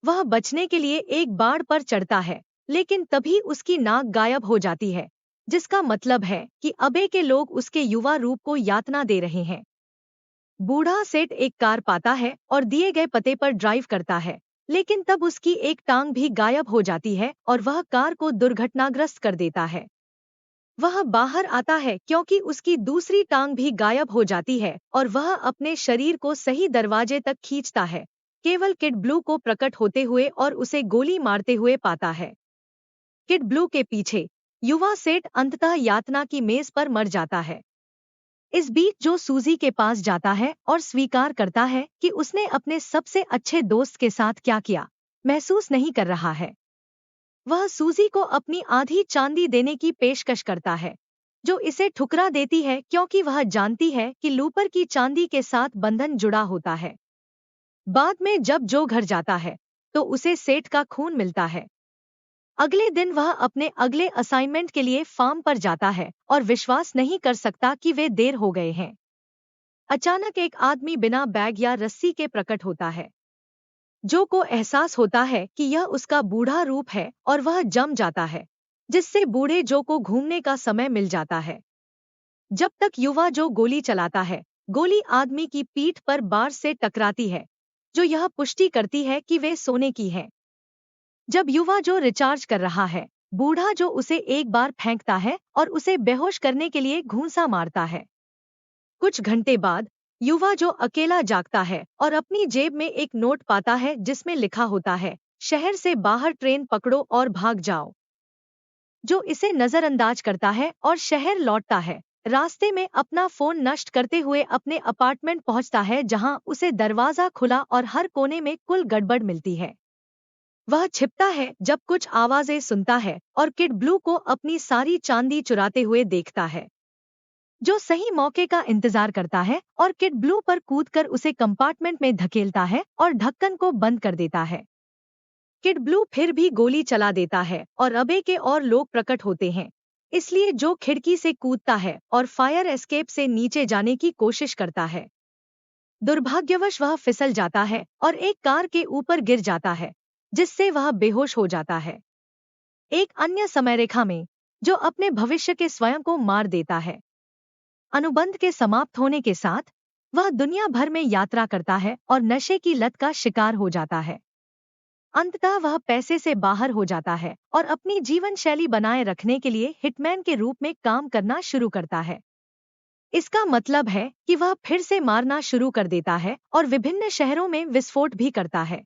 वह बचने के लिए एक बाड़ पर चढ़ता है, लेकिन तभी उसकी नाक गायब हो जाती है, जिसका मतलब है कि अबे के लोग उसके युवा रूप को यातना दे रहे हैं। बूढ़ा सेठ एक कार पाता है और दिए गए पते पर ड्राइव करता है, लेकिन तब उसकी एक टांग भी गायब हो जाती है और वह कार को दुर्घटनाग्रस्त कर देता है। वह बाहर आता है क्योंकि उसकी दूसरी टांग भी गायब हो जाती है और वह अपने शरीर को सही दरवाजे तक खींचता है, केवल किड ब्लू को प्रकट होते हुए और उसे गोली मारते हुए पाता है। किड ब्लू के पीछे युवा सेठ अंततः यातना की मेज पर मर जाता है। इस बीच जो सूजी के पास जाता है और स्वीकार करता है कि उसने अपने सबसे अच्छे दोस्त के साथ क्या किया, महसूस नहीं कर रहा है। वह सूजी को अपनी आधी चांदी देने की पेशकश करता है, जो इसे ठुकरा देती है क्योंकि वह जानती है कि लूपर की चांदी के साथ बंधन जुड़ा होता है। बाद में जब जो घर जाता है तो उसे सेठ का खून मिलता है। अगले दिन वह अपने अगले असाइनमेंट के लिए फार्म पर जाता है और विश्वास नहीं कर सकता कि वे देर हो गए हैं। अचानक एक आदमी बिना बैग या रस्सी के प्रकट होता है। जो को एहसास होता है कि यह उसका बूढ़ा रूप है और वह जम जाता है, जिससे बूढ़े जो को घूमने का समय मिल जाता है। जब तक युवा जो गोली चलाता है, गोली आदमी की पीठ पर बार से टकराती है, जो यह पुष्टि करती है कि वे सोने की है। जब युवा जो रिचार्ज कर रहा है, बूढ़ा जो उसे एक बार फेंकता है और उसे बेहोश करने के लिए घूंसा मारता है। कुछ घंटे बाद युवा जो अकेला जागता है और अपनी जेब में एक नोट पाता है जिसमें लिखा होता है, शहर से बाहर ट्रेन पकड़ो और भाग जाओ। जो इसे नजरअंदाज करता है और शहर लौटता है। रास्ते में अपना फोन नष्ट करते हुए अपने अपार्टमेंट पहुंचता है, जहां उसे दरवाजा खुला और हर कोने में कुल गड़बड़ मिलती है। वह छिपता है जब कुछ आवाजें सुनता है और किड ब्लू को अपनी सारी चांदी चुराते हुए देखता है, जो सही मौके का इंतजार करता है और किड ब्लू पर कूदकर उसे कंपार्टमेंट में धकेलता है और ढक्कन को बंद कर देता है। किड ब्लू फिर भी गोली चला देता है और अबे के और लोग प्रकट होते हैं, इसलिए जो खिड़की से कूदता है और फायर एस्केप से नीचे जाने की कोशिश करता है। दुर्भाग्यवश वह फिसल जाता है और एक कार के ऊपर गिर जाता है, जिससे वह बेहोश हो जाता है। एक अन्य समयरेखा में जो अपने भविष्य के स्वयं को मार देता है। अनुबंध के समाप्त होने के साथ वह दुनिया भर में यात्रा करता है और नशे की लत का शिकार हो जाता है। अंततः वह पैसे से बाहर हो जाता है और अपनी जीवन शैली बनाए रखने के लिए हिटमैन के रूप में काम करना शुरू करता है। इसका मतलब है कि वह फिर से मारना शुरू कर देता है और विभिन्न शहरों में विस्फोट भी करता है।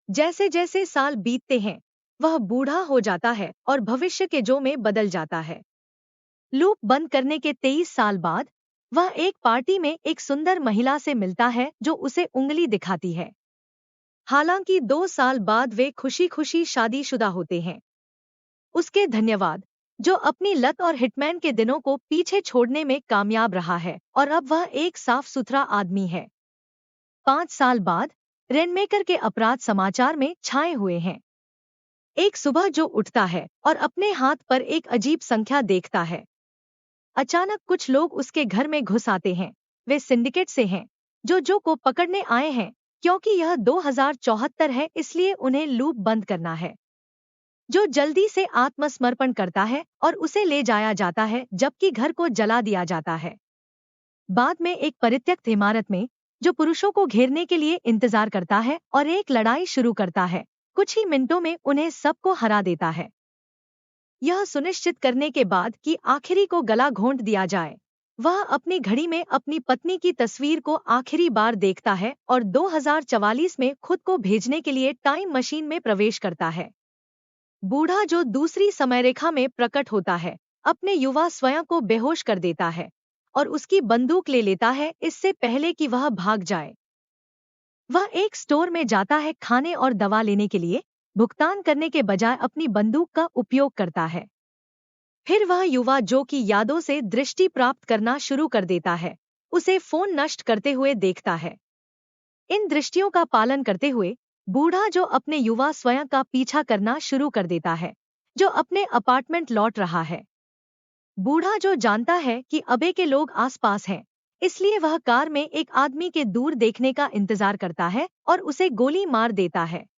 जैसे जैसे साल बीतते हैं, वह बूढ़ा हो जाता है और भविष्य के जो में बदल जाता है। लूप बंद करने के 23 साल बाद वह एक पार्टी में एक सुंदर महिला से मिलता है जो उसे उंगली दिखाती है। हालांकि 2 साल बाद वे खुशी खुशी शादीशुदा होते हैं। उसके धन्यवाद, जो अपनी लत और हिटमैन के दिनों को पीछे छोड़ने में कामयाब रहा है और अब वह एक साफ सुथरा आदमी है। 5 साल बाद रेनमेकर के अपराध समाचार में छाए हुए हैं। एक सुबह जो उठता है और अपने हाथ पर एक अजीब संख्या देखता है। अचानक कुछ लोग उसके घर में घुस आते हैं। वे सिंडिकेट से हैं, जो को पकड़ने आए हैं, क्योंकि यह 2074 है, इसलिए उन्हें लूप बंद करना है। जो जल्दी से आत्मसमर्पण करता है और उसे ले जाया जाता है, जबकि घर को जला दिया जाता है। बाद में एक परित्यक्त इमारत में जो पुरुषों को घेरने के लिए इंतजार करता है और एक लड़ाई शुरू करता है, कुछ ही मिनटों में उन्हें सबको हरा देता है। यह सुनिश्चित करने के बाद कि आखिरी को गला घोंट दिया जाए, वह अपनी घड़ी में अपनी पत्नी की तस्वीर को आखिरी बार देखता है और 2044 में खुद को भेजने के लिए टाइम मशीन में प्रवेश करता है। बूढ़ा जो दूसरी समयरेखा में प्रकट होता है, अपने युवा स्वयं को बेहोश कर देता है और उसकी बंदूक ले लेता है इससे पहले कि वह भाग जाए। वह एक स्टोर में जाता है खाने और दवा लेने के लिए, भुगतान करने के बजाय अपनी बंदूक का उपयोग करता है। फिर वह युवा जो की यादों से दृष्टि प्राप्त करना शुरू कर देता है, उसे फोन नष्ट करते हुए देखता है। इन दृष्टियों का पालन करते हुए बूढ़ा जो अपने युवा स्वयं का पीछा करना शुरू कर देता है, जो अपने अपार्टमेंट लौट रहा है। बूढ़ा जो जानता है कि अबे के लोग आसपास हैं, इसलिए वह कार में एक आदमी के दूर देखने का इंतजार करता है और उसे गोली मार देता है।